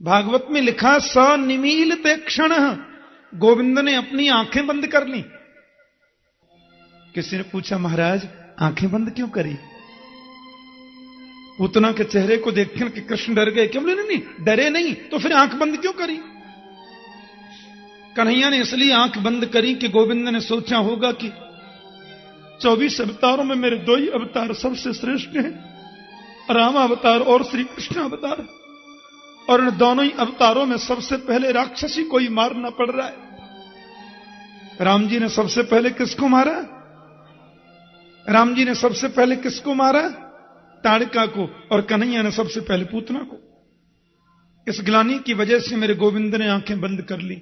भागवत में लिखा सनिमीलिते क्षण, गोविंद ने अपनी आंखें बंद कर ली। किसी ने पूछा महाराज आंखें बंद क्यों करी? पूतना के चेहरे को देखकर कि कृष्ण डर गए। क्यों? बोले नहीं डरे नहीं, तो फिर आंख बंद क्यों करी? कन्हैया ने इसलिए आंख बंद करी कि गोविंद ने सोचा होगा कि 24 अवतारों में मेरे 2 ही अवतार सबसे श्रेष्ठ हैं, राम अवतार और श्री कृष्ण अवतार, और इन दोनों ही अवतारों में सबसे पहले राक्षसी को ही मारना पड़ रहा है। राम जी ने सबसे पहले किसको मारा? राम जी ने सबसे पहले किसको मारा? ताड़का को। और कन्हैया ने सबसे पहले पूतना को। इस ग्लानि की वजह से मेरे गोविंद ने आंखें बंद कर ली।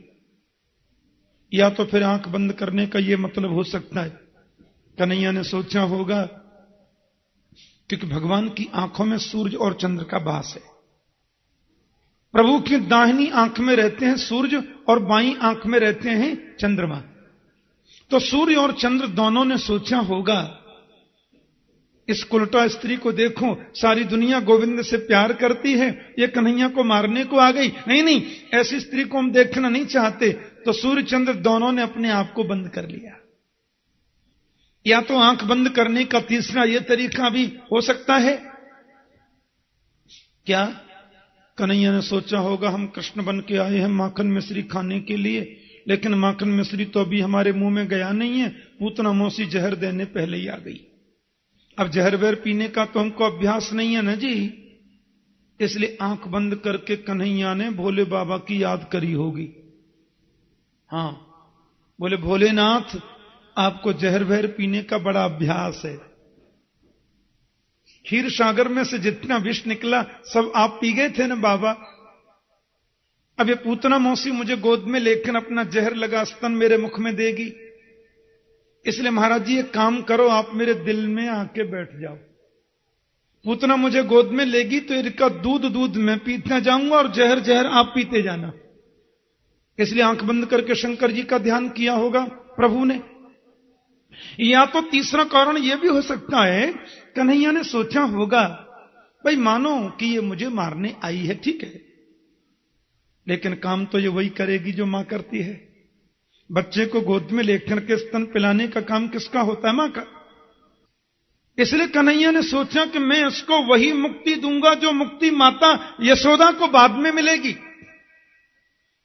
या तो फिर आंख बंद करने का यह मतलब हो सकता है, कन्हैया ने सोचा होगा क्योंकि भगवान की आंखों में सूर्य और चंद्र का वास है। प्रभु की दाहिनी आंख में रहते हैं सूर्य और बाईं आंख में रहते हैं चंद्रमा। तो सूर्य और चंद्र दोनों ने सोचा होगा इस कुलटा स्त्री को देखो, सारी दुनिया गोविंद से प्यार करती है, ये कन्हैया को मारने को आ गई। नहीं, ऐसी स्त्री को हम देखना नहीं चाहते। तो सूर्य चंद्र दोनों ने अपने आप को बंद कर लिया। या तो आंख बंद करने का तीसरा यह तरीका भी हो सकता है। क्या? कन्हैया ने सोचा होगा हम कृष्ण बन के आए हैं माखन मिश्री खाने के लिए, लेकिन माखन मिश्री तो अभी हमारे मुंह में गया नहीं है, पूतना मौसी जहर देने पहले ही आ गई। अब जहर वहर पीने का तो हमको अभ्यास नहीं है ना जी, इसलिए आंख बंद करके कन्हैया ने भोले बाबा की याद करी होगी। हां, बोले भोलेनाथ आपको जहर वहर पीने का बड़ा अभ्यास है, क्षीर सागर में से जितना विष निकला सब आप पी गए थे ना बाबा। अब ये पूतना मौसी मुझे गोद में लेकर अपना जहर लगा स्तन मेरे मुख में देगी, इसलिए महाराज जी एक काम करो, आप मेरे दिल में आके बैठ जाओ। पूतना मुझे गोद में लेगी तो इनका दूध मैं पीता जाऊंगा और जहर जहर आप पीते जाना। इसलिए आंख बंद करके शंकर जी का ध्यान किया होगा प्रभु ने। या तो तीसरा कारण यह भी हो सकता है, कन्हैया ने सोचा होगा भाई मानो कि ये मुझे मारने आई है, ठीक है, लेकिन काम तो ये वही करेगी जो मां करती है। बच्चे को गोद में लेकर के स्तन पिलाने का काम किसका होता है? मां का। इसलिए कन्हैया ने सोचा कि मैं इसको वही मुक्ति दूंगा जो मुक्ति माता यशोदा को बाद में मिलेगी।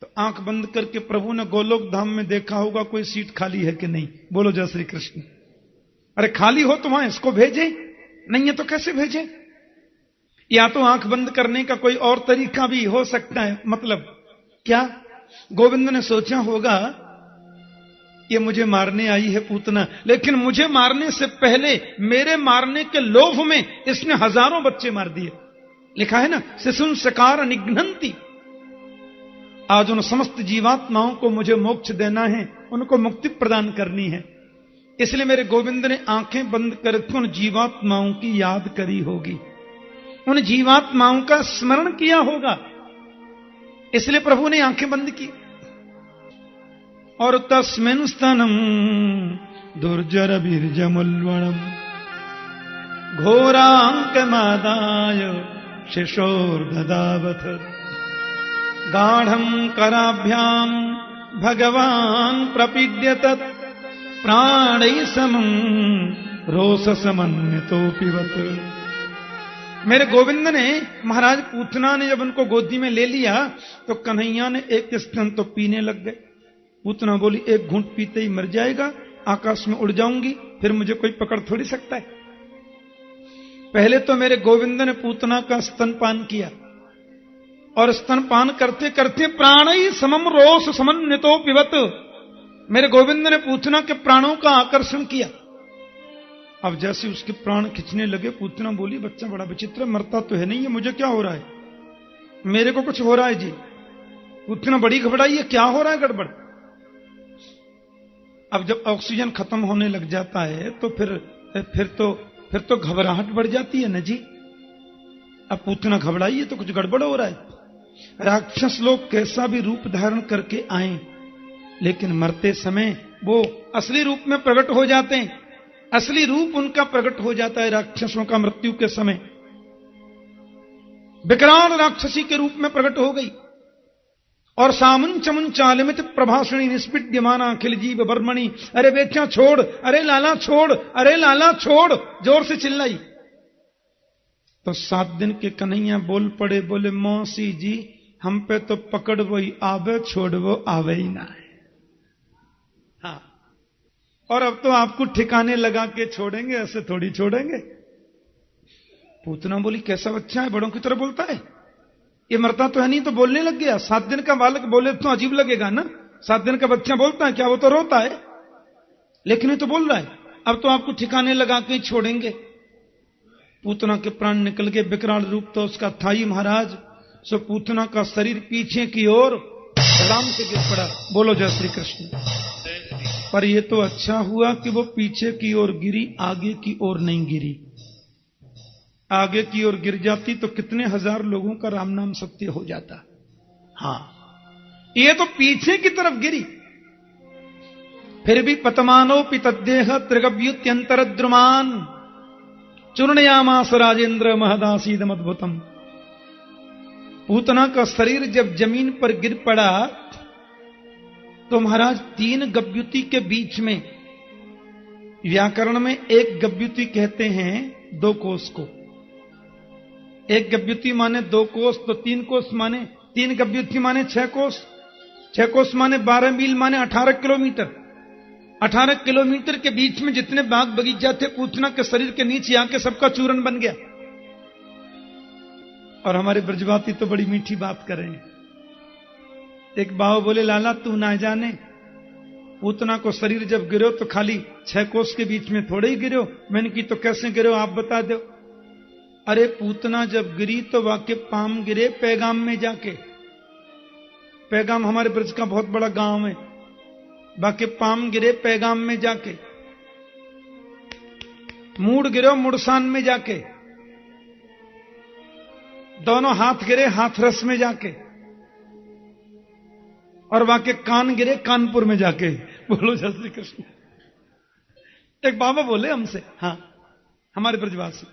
तो आंख बंद करके प्रभु ने गोलोक धाम में देखा होगा कोई सीट खाली है कि नहीं। बोलो जय श्री कृष्ण। अरे खाली हो तो वहां इसको भेजे, नहीं है तो कैसे भेजे? या तो आंख बंद करने का कोई और तरीका भी हो सकता है। मतलब क्या? गोविंद ने सोचा होगा ये मुझे मारने आई है पूतना, लेकिन मुझे मारने से पहले मेरे मारने के लोभ में इसने हजारों बच्चे मार दिए। लिखा है ना, शिशुन सकार निघ्नन्ति। आज उन समस्त जीवात्माओं को मुझे मोक्ष देना है, उनको मुक्ति प्रदान करनी है। इसलिए मेरे गोविंद ने आंखें बंद करके उन जीवात्माओं की याद करी होगी, उन जीवात्माओं का स्मरण किया होगा, इसलिए प्रभु ने आंखें बंद की। और तस्मिन् स्तनम दुर्जर बीर्जमुल्वणम घोरांकमादाय शिशोर्ददावथ गाढ़ं कराभ्याम भगवान प्रपीड्यत प्राणैः समं रोष समन्वितोऽपिवत्। मेरे गोविंद ने, महाराज पूतना ने जब उनको गोदी में ले लिया तो कन्हैया ने एक स्तन तो पीने लग गए। पूतना बोली एक घूंट पीते ही मर जाएगा, आकाश में उड़ जाऊंगी, फिर मुझे कोई पकड़ थोड़ी सकता है। पहले तो मेरे गोविंद ने पूतना का स्तनपान किया और स्तनपान करते करते प्राणैः समं रोष समन्वितोऽपिवत्, मेरे गोविंद ने पूतना के प्राणों का आकर्षण किया। अब जैसे उसके प्राण खिंचने लगे, पूतना बोली बच्चा बड़ा विचित्र, मरता तो है नहीं है, मुझे क्या हो रहा है? मेरे को कुछ हो रहा है जी। पूतना बड़ी घबराई है, क्या हो रहा है गड़बड़? अब जब ऑक्सीजन खत्म होने लग जाता है तो फिर तो घबराहट बढ़ जाती है ना जी। अब पूतना घबराई है तो कुछ गड़बड़ हो रहा है। राक्षस लोग कैसा भी रूप धारण करके आए, लेकिन मरते समय वो असली रूप में प्रकट हो जाते हैं। असली रूप उनका प्रकट हो जाता है राक्षसों का मृत्यु के समय। विकराल राक्षसी के रूप में प्रकट हो गई। और सामुन चमुन चालमित प्रभाषणी निष्पिड्यमाना अखिल जीव बर्मणि, अरे बेचा छोड़, अरे लाला छोड़, अरे लाला छोड़, जोर से चिल्लाई। तो 7 दिन के कन्हैया बोल पड़े, बोले मौसी जी हम पे तो पकड़ वही आवे, छोड़ वो आवे ही ना है। हाँ, और अब तो आपको ठिकाने लगा के छोड़ेंगे, ऐसे थोड़ी छोड़ेंगे। पूतना बोली कैसा बच्चा है, बड़ों की तरह बोलता है, ये मरता तो है नहीं तो बोलने लग गया। 7 दिन का बालक बोले तो अजीब लगेगा ना, 7 दिन का बच्चा बोलता है क्या, वो तो रोता है, लेकिन ये तो बोल रहा है। अब तो आपको ठिकाने लगा के छोड़ेंगे। पूतना के प्राण निकल गए, विकराल रूप तो उसका था ही महाराज। सो पूतना का शरीर पीछे की ओर आराम से गिर पड़ा। बोलो जय श्री कृष्ण। पर यह तो अच्छा हुआ कि वो पीछे की ओर गिरी, आगे की ओर नहीं गिरी। आगे की ओर गिर जाती तो कितने हजार लोगों का राम नाम सत्य हो जाता। हां, ये तो पीछे की तरफ गिरी। फिर भी पतमानो पितदेह त्रिगव्युत्यंतरद्रुमान चूर्णयामास राजेंद्र महदासीदम अद्भुतम। पूतना का शरीर जब जमीन पर गिर पड़ा तो महाराज 3 गव्युति के बीच में, व्याकरण में एक गव्युति कहते हैं 2 कोस को। एक गव्युति माने 2 कोस, तो 3 कोस माने 3 गव्युति माने 6 कोस। 6 कोस माने 12 मील माने 18 किलोमीटर। 18 किलोमीटर के बीच में जितने बाग बगीचा थे पूतना के शरीर के नीचे आके सबका चूरन बन गया। और हमारे ब्रजवाती तो बड़ी मीठी बात कर रहे हैं। एक बाव बोले लाला तू ना जाने, पूतना को शरीर जब गिरो तो खाली 6 कोस के बीच में थोड़े ही गिरो। मैंने की तो कैसे गिरो आप बता दो। अरे पूतना जब गिरी तो वाके पाम गिरे पैगाम में जाके। पैगाम हमारे ब्रज का बहुत बड़ा गांव है। बाकी पाम गिरे पैगाम में जाके, मूड गिरो मुड़सान में जाके, दोनों हाथ गिरे हाथरस में जाके, और वाके कान गिरे कानपुर में जाके। बोलो जय श्री कृष्ण। एक बाबा बोले हमसे, हां हमारे ब्रजवासी,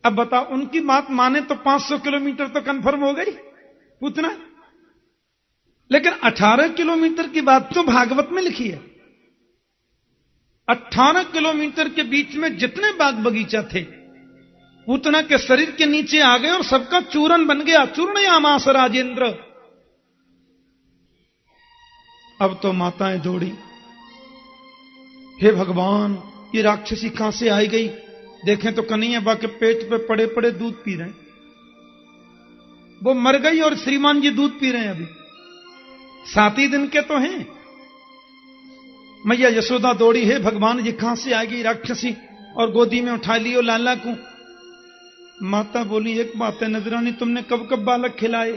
अब बताओ उनकी बात माने तो 500 किलोमीटर तो कंफर्म हो गई पूतना, लेकिन 18 किलोमीटर की बात तो भागवत में लिखी है। 18 किलोमीटर के बीच में जितने बाग बगीचा थे पूतना के शरीर के नीचे आ गए और सबका चूरन बन गया। चूर्णयामास राजेंद्र। अब तो माताएं दौड़ी, हे भगवान ये राक्षसी कहां से आई गई। देखें तो कन्हैया बा के पेट पे पड़े पड़े दूध पी रहे हैं। वो मर गई और श्रीमान जी दूध पी रहे हैं। अभी 7 ही दिन के तो हैं। मैया यशोदा दौड़ी, हे भगवान ये कहां से आ गई राक्षसी, और गोदी में उठा लियो लाला को। माता बोली एक बात है नजरानी, तुमने कब कब बालक खिलाए,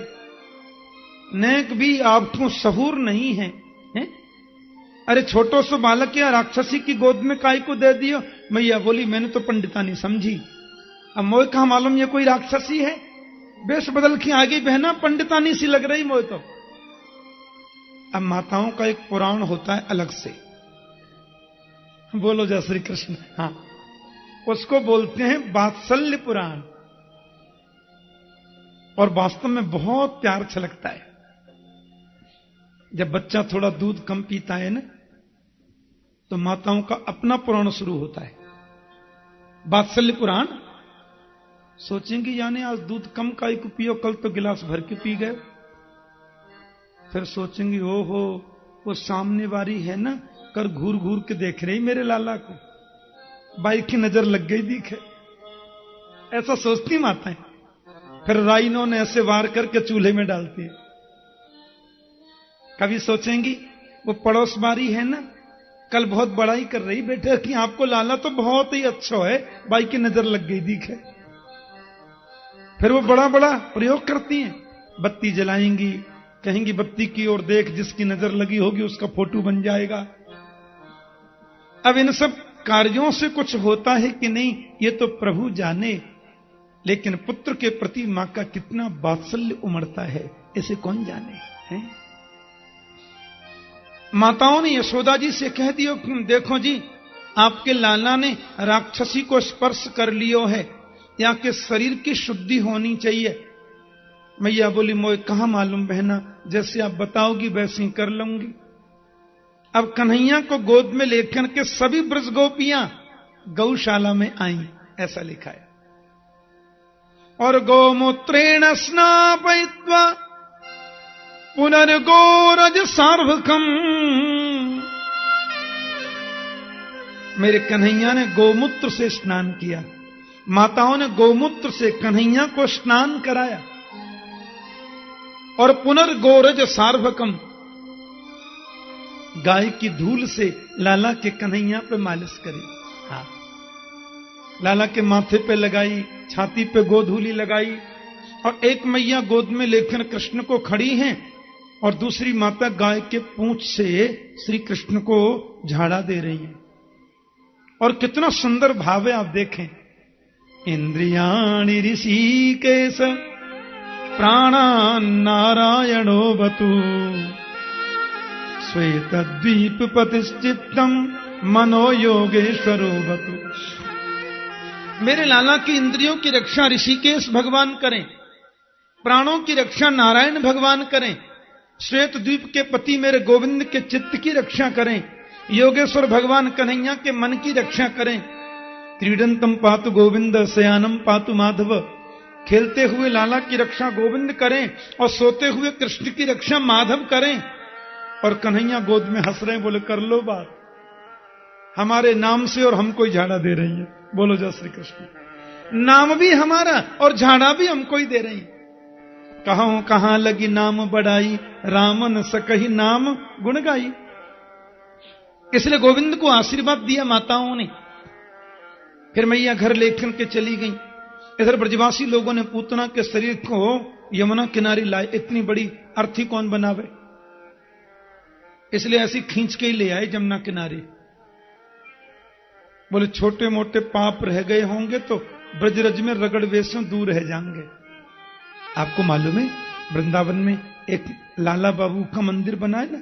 नेक भी आपको सहूर नहीं है, हैं? अरे छोटो सो बालक या राक्षसी की गोद में काय को दे दियो। मैया बोली मैंने तो पंडितानी समझी, अब मोय कहां मालूम ये कोई राक्षसी है। बेश बदल के आ गई बहना, पंडितानी सी लग रही मोय तो। अब माताओं का एक पुराण होता है अलग से। बोलो जय श्री कृष्ण। हां, उसको बोलते हैं वात्सल्य पुराण। और वास्तव में बहुत प्यार छलकता है जब बच्चा थोड़ा दूध कम पीता है ना, तो माताओं का अपना पुराण शुरू होता है वात्सल्य पुराण। सोचेंगे यानी आज दूध कम काई को पियो, कल तो गिलास भर के पी गए। फिर सोचेंगे ओहो वो सामने वाली है ना, कर घूर घूर के देख रही मेरे लाला को, बाई की नजर लग गई दिखे। ऐसा सोचती माताएं। फिर राइनों ने ऐसे वार करके चूल्हे में डालती है। कभी सोचेंगी वो पड़ोस बारी है ना, कल बहुत बड़ाई कर रही बेटे कि आपको लाला तो बहुत ही अच्छा है, बाई की नजर लग गई दिखे। फिर वो बड़ा बड़ा प्रयोग करती हैं। बत्ती जलाएंगी, कहेंगी बत्ती की ओर देख, जिसकी नजर लगी होगी उसका फोटो बन जाएगा। अब इन सब कार्यों से कुछ होता है कि नहीं ये तो प्रभु जाने, लेकिन पुत्र के प्रति मां का कितना वात्सल्य उमड़ता है इसे कौन जाने है? माताओं ने यशोदा जी से कह दियो देखो जी आपके लाला ने राक्षसी को स्पर्श कर लियो है, या के शरीर की शुद्धि होनी चाहिए। मैया बोली मोए कहां मालूम बहना, जैसे आप बताओगी वैसे ही कर लूंगी। अब कन्हैया को गोद में लेकर के सभी ब्रज गोपियां गौशाला में आई, ऐसा लिखा है। और गोमूत्रेण स्नापयित्वा पुनर्गोरज सार्वकम, मेरे कन्हैया ने गोमूत्र से स्नान किया। माताओं ने गोमूत्र से कन्हैया को स्नान कराया और पुनर्गोरज सार्वकम, गाय की धूल से लाला के कन्हैया पे मालिश करी। हाँ, लाला के माथे पे लगाई, छाती पे गोधूली लगाई, और एक मैया गोद में लेकर कृष्ण को खड़ी हैं और दूसरी माता गाय के पूंछ से श्री कृष्ण को झाड़ा दे रही हैं। और कितना सुंदर भाव है, आप देखें। इंद्रियाणि ऋषिकेश प्राणान् नारायणो बतु, श्वेतद्वीप पतिश्चित्तम मनो योगेश्वरो बतु। मेरे लाला की इंद्रियों की रक्षा ऋषिकेश भगवान करें, प्राणों की रक्षा नारायण भगवान करें, श्वेत द्वीप के पति मेरे गोविंद के चित्त की रक्षा करें, योगेश्वर भगवान कन्हैया के मन की रक्षा करें। क्रीडंतम पातु गोविंद शयानम पातु माधव, खेलते हुए लाला की रक्षा गोविंद करें और सोते हुए कृष्ण की रक्षा माधव करें। और कन्हैया गोद में हंस रहे, बोले कर लो बात, हमारे नाम से और हमको ही झाड़ा दे रही है। बोलो जय श्री कृष्ण। नाम भी हमारा और झाड़ा भी हमको ही दे रही। कहूं कहां लगी नाम बढ़ाई, रामन सकही नाम गुण गाई। इसलिए गोविंद को आशीर्वाद दिया माताओं ने। फिर मैया घर लेकर के चली गई। इधर ब्रजवासी लोगों ने पूतना के शरीर को यमुना किनारे लाए। इतनी बड़ी अर्थी कौन बनावे, इसलिए ऐसी खींच के ही ले आए जमुना किनारे। बोले छोटे मोटे पाप रह गए होंगे तो ब्रजरज में रगड़ वेशों दूर रह जाएंगे। आपको मालूम है वृंदावन में एक लाला बाबू का मंदिर बना है ना,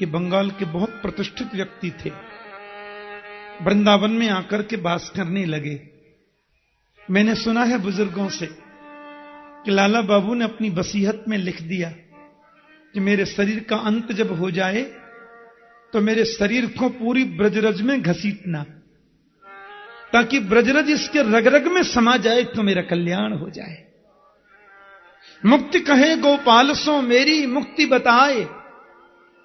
ये बंगाल के बहुत प्रतिष्ठित व्यक्ति थे। वृंदावन में आकर के वास करने लगे। मैंने सुना है बुजुर्गों से कि लाला बाबू ने अपनी वसीयत में लिख दिया कि मेरे शरीर का अंत जब हो जाए तो मेरे शरीर को पूरी ब्रजरज में घसीटना, ताकि ब्रजरज इसके रग रग में समा जाए तो मेरा कल्याण हो जाए। मुक्ति कहे गोपाल सो मेरी मुक्ति बताए,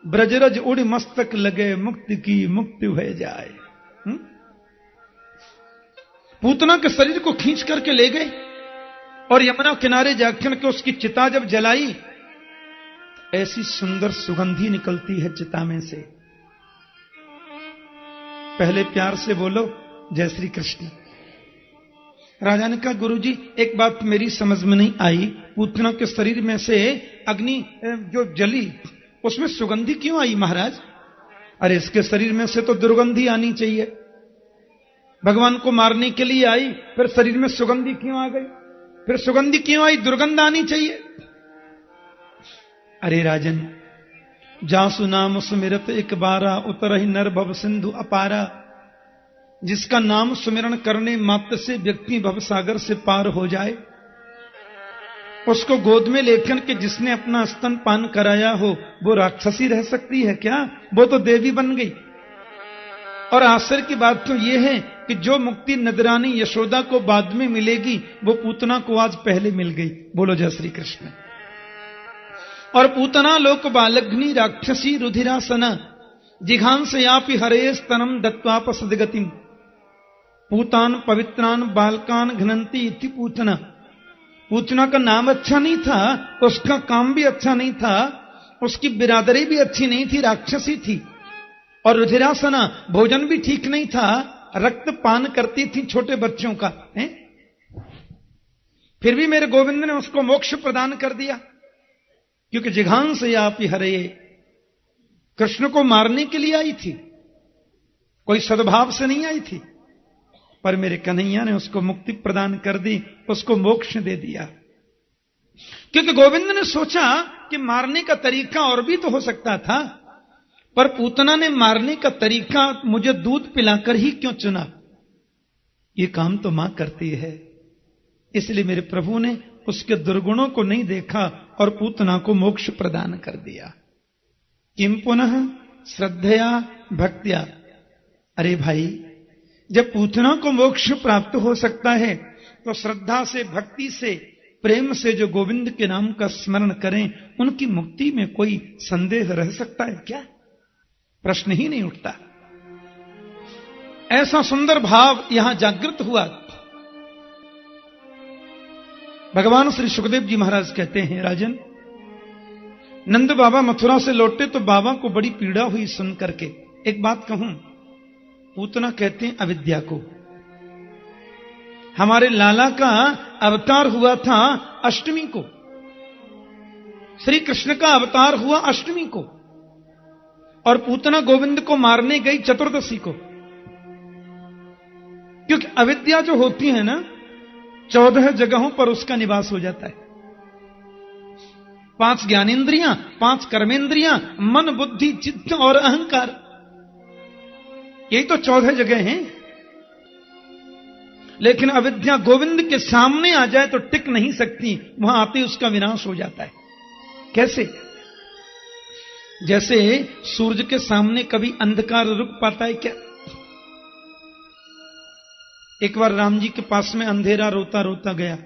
ब्रजरज उड़ मस्तक लगे मुक्ति की मुक्ति हो जाए। पूतना के शरीर को खींच करके ले गए और यमुना किनारे जाकर के उसकी चिता जब जलाई, ऐसी सुंदर सुगंधी निकलती है चिता में से। पहले प्यार से बोलो जय श्री कृष्ण। राजा ने कहा गुरुजी एक बात मेरी समझ में नहीं आई, पूतना के शरीर में से अग्नि जो जली उसमें सुगंधी क्यों आई महाराज? अरे इसके शरीर में से तो दुर्गंधी आनी चाहिए, भगवान को मारने के लिए आई, फिर शरीर में सुगंधी क्यों आ गई? फिर सुगंधी क्यों आई? दुर्गंध आनी चाहिए। अरे राजन, जासु नाम सुमिरत एक बारा उतरहि नर भव सिंधु अपारा। जिसका नाम सुमिरन करने मात्र से व्यक्ति भव सागर से पार हो जाए, उसको गोद में लेकर के जिसने अपना स्तन पान कराया हो वो राक्षसी रह सकती है क्या? वो तो देवी बन गई। और आश्चर्य की बात तो यह है कि जो मुक्ति नदरानी यशोदा को बाद में मिलेगी वो पूतना को आज पहले मिल गई। बोलो जय श्री कृष्ण। और पूतना लोक बालग्नि राक्षसी रुधिरासना जिघांसयापि हरे स्तनम दत्वाप सदगतिम। पूतान पवित्रान बालकान घ्नंती इति पूतना। पूतना का नाम अच्छा नहीं था, उसका काम भी अच्छा नहीं था, उसकी बिरादरी भी अच्छी नहीं थी, राक्षसी थी। और रुधिरासना भोजन भी ठीक नहीं था, रक्त पान करती थी छोटे बच्चों का है? फिर भी मेरे गोविंद ने उसको मोक्ष प्रदान कर दिया, क्योंकि जिघांस आप ही हरे, कृष्ण को मारने के लिए आई थी, कोई सद्भाव से नहीं आई थी। पर मेरे कन्हैया ने उसको मुक्ति प्रदान कर दी, उसको मोक्ष दे दिया। क्योंकि गोविंद ने सोचा कि मारने का तरीका और भी तो हो सकता था, पर पूतना ने मारने का तरीका मुझे दूध पिलाकर ही क्यों चुना? ये काम तो मां करती है। इसलिए मेरे प्रभु ने उसके दुर्गुणों को नहीं देखा और पूतना को मोक्ष प्रदान कर दिया। किम पुनः श्रद्धया भक्त्या। अरे भाई, जब पूतना को मोक्ष प्राप्त हो सकता है तो श्रद्धा से, भक्ति से, प्रेम से जो गोविंद के नाम का स्मरण करें, उनकी मुक्ति में कोई संदेह रह सकता है क्या? प्रश्न ही नहीं उठता। ऐसा सुंदर भाव यहां जागृत हुआ। भगवान श्री सुखदेव जी महाराज कहते हैं, राजन, नंद बाबा मथुरा से लौटे तो बाबा को बड़ी पीड़ा हुई सुन करके। एक बात कहूं, पूतना कहते हैं अविद्या को। हमारे लाला का अवतार हुआ था अष्टमी को, श्री कृष्ण का अवतार हुआ अष्टमी को, और पूतना गोविंद को मारने गई चतुर्दशी को। क्योंकि अविद्या जो होती है ना, 14 जगहों पर उसका निवास हो जाता है। 5 ज्ञानेंद्रियां, 5 कर्मेंद्रियां, मन, बुद्धि, चित्त और अहंकार, यही तो 14 जगह हैं। लेकिन अविद्या गोविंद के सामने आ जाए तो टिक नहीं सकती, वहां आते ही उसका विनाश हो जाता है। कैसे? जैसे सूरज के सामने कभी अंधकार रुक पाता है क्या? एक बार राम जी के पास में अंधेरा रोता रोता गया।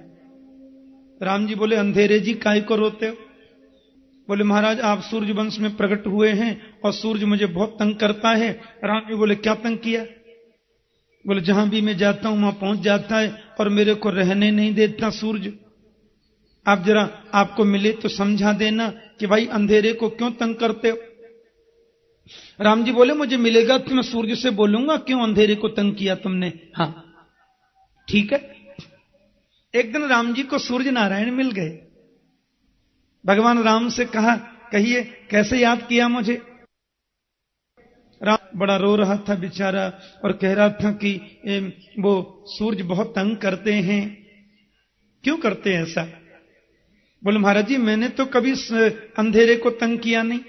राम जी बोले, अंधेरे जी काहे को रोते हो? बोले, महाराज आप सूर्य वंश में प्रकट हुए हैं और सूर्य मुझे बहुत तंग करता है। राम जी बोले, क्या तंग किया? बोले, जहां भी मैं जाता हूं वहां पहुंच जाता है और मेरे को रहने नहीं देता सूर्य। आप जरा, आपको मिले तो समझा देना कि भाई अंधेरे को क्यों तंग करते हो। राम जी बोले, मुझे मिलेगा तो मैं सूर्य से बोलूंगा क्यों अंधेरे को तंग किया तुमने। हाँ ठीक है। एक दिन राम जी को सूर्य नारायण मिल गए। भगवान राम से कहा, कहिए कैसे याद किया मुझे? राम बड़ा रो रहा था बेचारा और कह रहा था कि वो सूर्य बहुत तंग करते हैं। क्यों करते हैं ऐसा? बोले, महाराज जी मैंने तो कभी अंधेरे को तंग किया नहीं,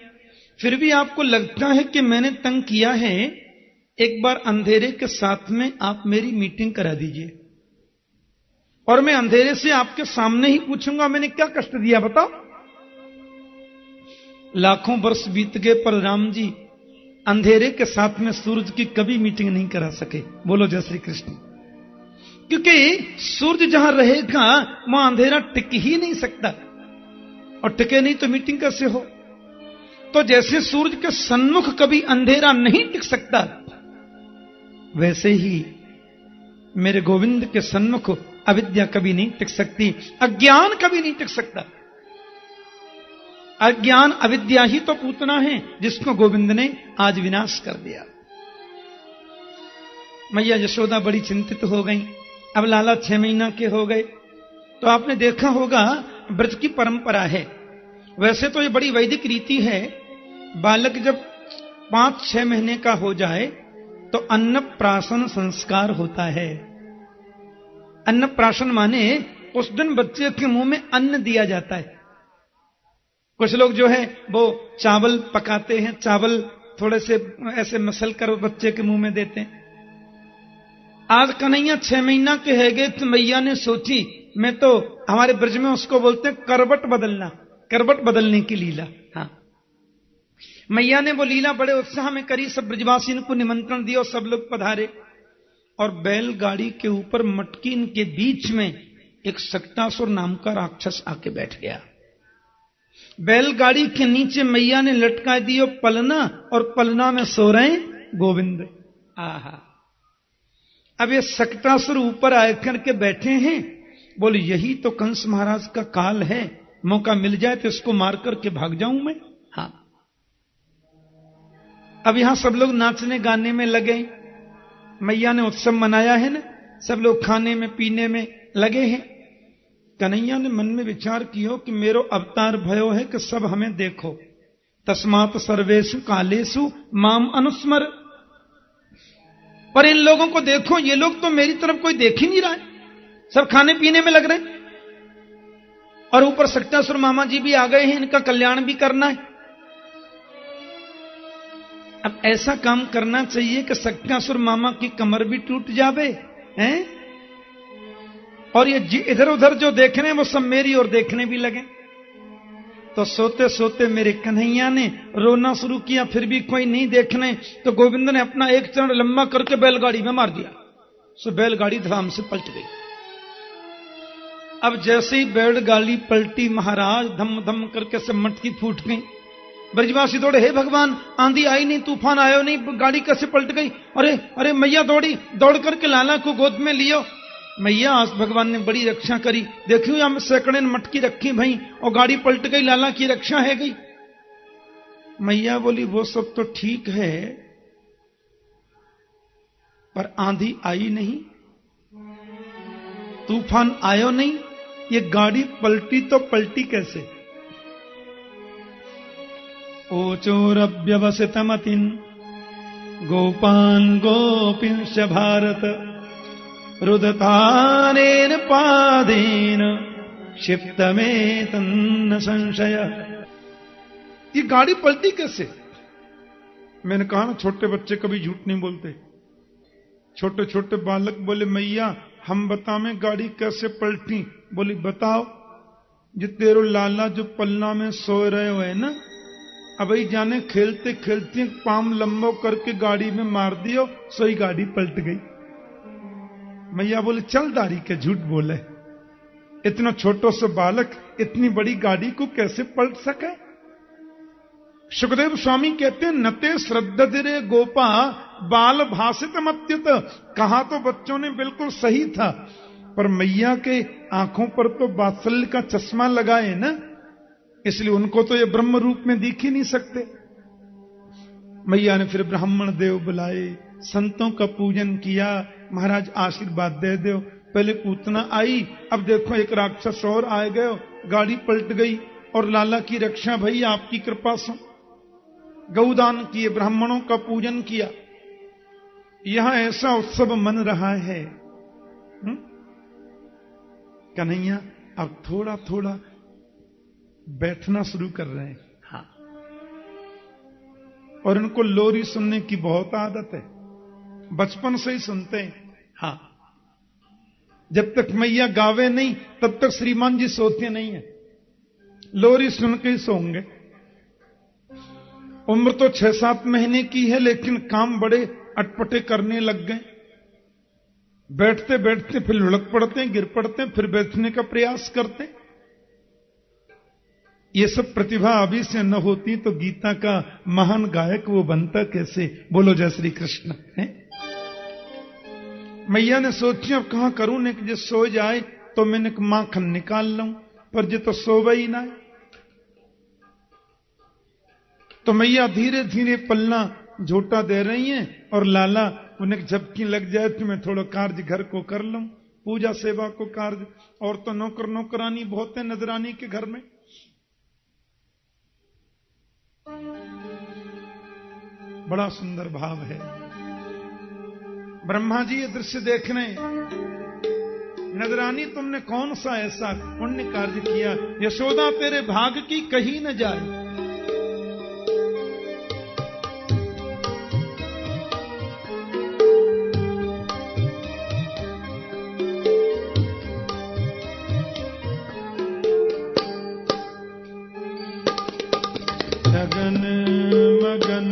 फिर भी आपको लगता है कि मैंने तंग किया है। एक बार अंधेरे के साथ में आप मेरी मीटिंग करा दीजिए और मैं अंधेरे से आपके सामने ही पूछूंगा मैंने क्या कष्ट दिया, बताओ। लाखों वर्ष बीत गए पर राम जी अंधेरे के साथ में सूरज की कभी मीटिंग नहीं करा सके। बोलो जय श्री कृष्ण। क्योंकि सूरज जहां रहेगा वहां अंधेरा टिक ही नहीं सकता, और टिके नहीं तो मीटिंग कैसे हो? तो जैसे सूरज के सन्मुख कभी अंधेरा नहीं टिक सकता, वैसे ही मेरे गोविंद के सन्मुख अविद्या कभी नहीं टिक सकती, अज्ञान कभी नहीं टिक सकता। अज्ञान अविद्या ही तो पूतना है जिसको गोविंद ने आज विनाश कर दिया। मैया यशोदा बड़ी चिंतित हो गई। अब लाला 6 महीना के हो गए। तो आपने देखा होगा ब्रज की परंपरा है, वैसे तो ये बड़ी वैदिक रीति है, बालक जब 5-6 महीने का हो जाए तो अन्नप्राशन संस्कार होता है। अन्नप्राशन माने उस दिन बच्चे के मुंह में अन्न दिया जाता है। कुछ लोग जो है वो चावल पकाते हैं, चावल थोड़े से ऐसे मसल कर बच्चे के मुंह में देते हैं। आज कन्हैया 6 महीना के है गए तो मैया ने सोची, मैं तो हमारे ब्रज में उसको बोलते हैं करवट बदलना, करवट बदलने की लीला। हाँ, मैया ने वो लीला बड़े उत्साह में करी। सब ब्रजवासियों को निमंत्रण दिया और सब लोग पधारे, और बैलगाड़ी के ऊपर मटकीन के बीच में एक सक्टासुर नाम का राक्षस आके बैठ गया। बैलगाड़ी के नीचे मैया ने लटका दियो पलना, और पलना में सो रहे गोविंद। आहा, अब ये सक्टासुर ऊपर आकर के बैठे हैं। बोले, यही तो कंस महाराज का काल है, मौका मिल जाए तो इसको मार करके भाग जाऊं मैं। हाँ, अब यहां सब लोग नाचने गाने में लगे। मैया ने उत्सव मनाया है ना, सब लोग खाने में पीने में लगे हैं। कन्हैया ने मन में विचार किया कि मेरो अवतार भयो है कि सब हमें देखो, तस्मात सर्वेषु कालेषु माम अनुस्मर। पर इन लोगों को देखो, ये लोग तो मेरी तरफ कोई देख ही नहीं रहा है, सब खाने पीने में लग रहे हैं। और ऊपर सक्टासुर मामा जी भी आ गए हैं, इनका कल्याण भी करना है। अब ऐसा काम करना चाहिए कि सक्टासुर मामा की कमर भी टूट जावे हैं, और ये इधर उधर जो देखने वो सब मेरी ओर देखने भी लगे। तो सोते सोते मेरे कन्हैया ने रोना शुरू किया, फिर भी कोई नहीं देखने, तो गोविंद ने अपना एक चरण लंबा करके बैलगाड़ी में मार दिया। सो बैलगाड़ी धड़ाम से पलट गई। अब जैसे ही बैलगाड़ी पलटी महाराज, धम धम करके सब मटकी फूट गई। ब्रजवासी दौड़े, हे भगवान, आंधी आई नहीं, तूफान आयो नहीं, गाड़ी कैसे पलट गई? अरे अरे मैया दौड़ी, दौड़ करके लाला को गोद में लियो। मैया आज भगवान ने बड़ी रक्षा करी, देखियो हम सैकड़े मटकी रखी भाई और गाड़ी पलट गई, लाला की रक्षा है गई। मैया बोली वो सब तो ठीक है, पर आंधी आई नहीं, तूफान आयो नहीं, ये गाड़ी पलटी तो पलटी कैसे? ओ चोरव्यवसितमतिन गोपान गोपिंश भारत रुदतानेन पादेन क्षिप्त में तन्न संशय। ये गाड़ी पलटी कैसे? मैंने कहा ना, छोटे बच्चे कभी झूठ नहीं बोलते। छोटे छोटे बालक बोले, मैया हम बतावें गाड़ी कैसे पलटी? बोली बताओ। जो तेरो लाला जो पलना में सो रहे हो है ना, अब ही जाने खेलते खेलते पाम लंबो करके गाड़ी में मार दियो, सोई गाड़ी पलट गई। मैया बोले चल दारी के झूठ बोले, इतना छोटो से बालक इतनी बड़ी गाड़ी को कैसे पलट सके? सुखदेव स्वामी कहते हैं, नते श्रद्धा गोपा बाल भाषित मत्युत। कहा तो बच्चों ने बिल्कुल सही था, पर मैया के आंखों पर तो वात्सल्य का चश्मा लगाए ना, इसलिए उनको तो ये ब्रह्म रूप में दिख ही नहीं सकते। मैया ने फिर ब्राह्मण देव बुलाए, संतों का पूजन किया, महाराज आशीर्वाद दे दो। पहले पूतना आई, अब देखो एक राक्षस और आए गए, गाड़ी पलट गई और लाला की रक्षा भई आपकी कृपा से। गौदान किए, ब्राह्मणों का पूजन किया। यहां ऐसा उत्सव मन रहा है। कन्हैया अब थोड़ा थोड़ा बैठना शुरू कर रहे हैं। हाँ, और इनको लोरी सुनने की बहुत आदत है, बचपन से ही सुनते हैं। हाँ, जब तक मैया गावे नहीं तब तक श्रीमान जी सोते नहीं है, लोरी सुन के ही सोंगे। उम्र तो 6-7 महीने की है, लेकिन काम बड़े अटपटे करने लग गए। बैठते बैठते फिर लुढ़क पड़ते हैं, गिर पड़ते हैं, फिर बैठने का प्रयास करते हैं। ये सब प्रतिभा अभी से न होती तो गीता का महान गायक वो बनता कैसे? बोलो जय श्री कृष्ण। है मैया ने सोची अब कहां करूं ने कि जो सो जाए तो मैंने माखन निकाल लूं, पर जो तो सोवा ही ना। तो मैया धीरे धीरे पलना झोटा दे रही हैं और लाला उन्हें झपकी लग जाए तो मैं थोड़ा कार्य घर को कर लूं, पूजा सेवा को कार्य। और तो नौकर नौकरानी बहुत है नजरानी के घर में। बड़ा सुंदर भाव है। ब्रह्मा जी ये दृश्य देख रहे हैं, नजरानी तुमने कौन सा ऐसा पुण्य कार्य किया, यशोदा तेरे भाग की कहीं न जाए। लगन मगन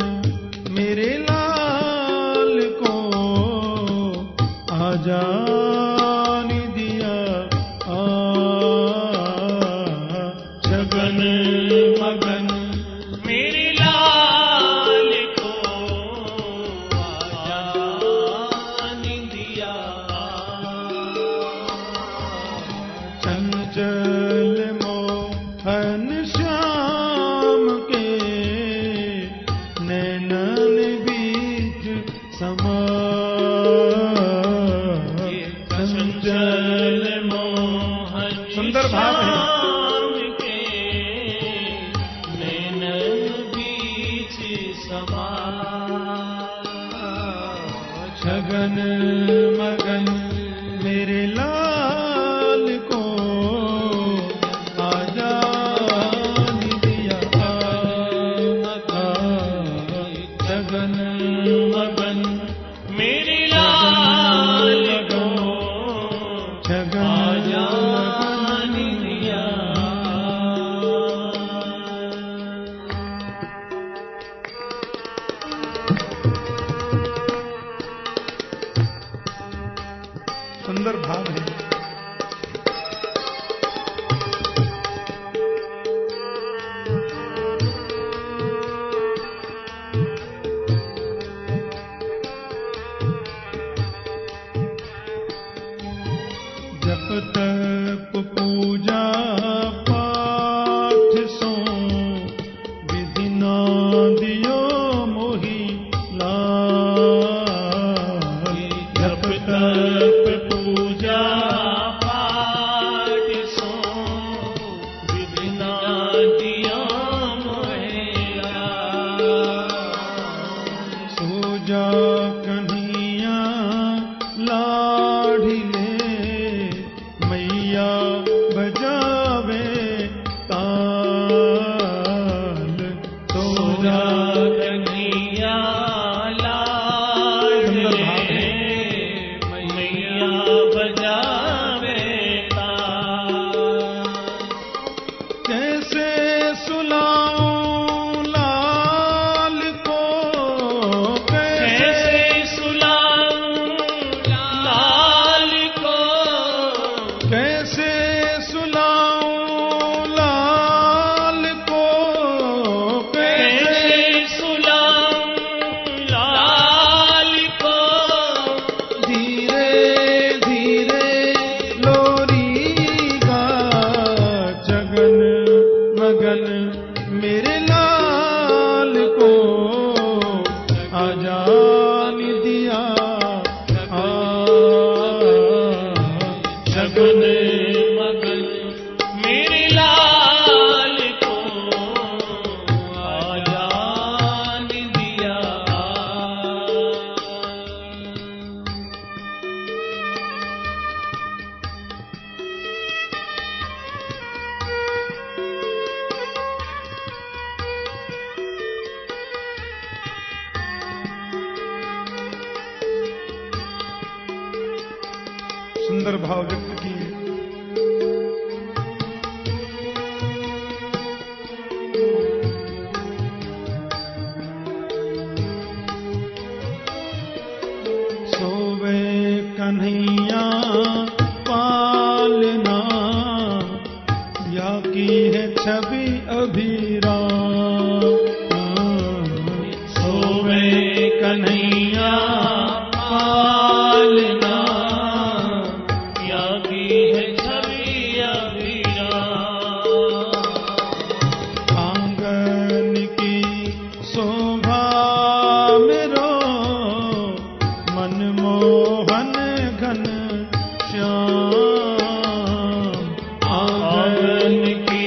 मेरे लाल को आजान दिया, लगन मगन मेरे लाल को आजान दिया। चंचल मोहन श्याम के नैनन बीच समा, चंचल मोहन सुंदर भाव है। के नैनन बीच समा, छगन मगन मेरे लाल को आजान दिया, छगन मगन मेरे लाल को छगन सुंदर भाव व्यक्त किए। सोवे कन्हैया पालना, या की है छवि अभीरा। सोवे कन्हैया पालना, या की है छवि अभीरा। आंगन की शोभा मेरो, मनमोहन घन श्याम। आंगन की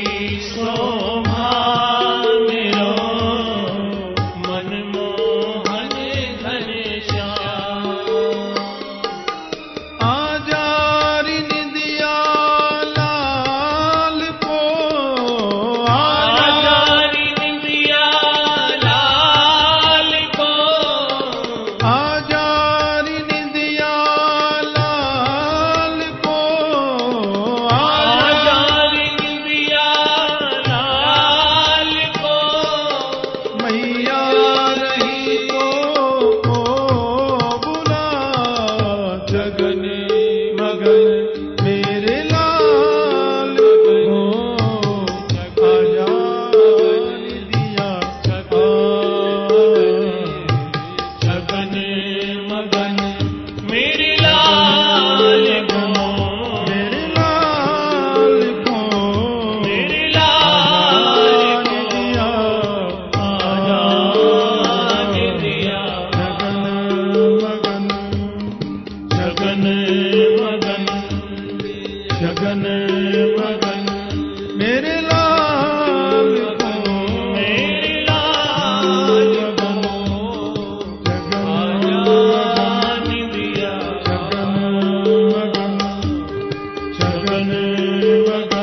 शोभा मेरो, मनमोहन घन श्याम। आजारी निदिया लाल को, आजारी निंदिया लाल को, आजारी निदिया लाल को, आजारी निंदिया लाल को। मैया रही तो बुला, जगन मगन मेरे लाल को। आजारी दिया जगन मगन मेरे लाल को, मेरे लाल को। मेरे लाल को। दिया आजाद दिया जगन मगन, जगन मगन, जगन मगन मेरे लाल को। मेरे लाल को। आजाद दिया जगन मगन, जगन मगन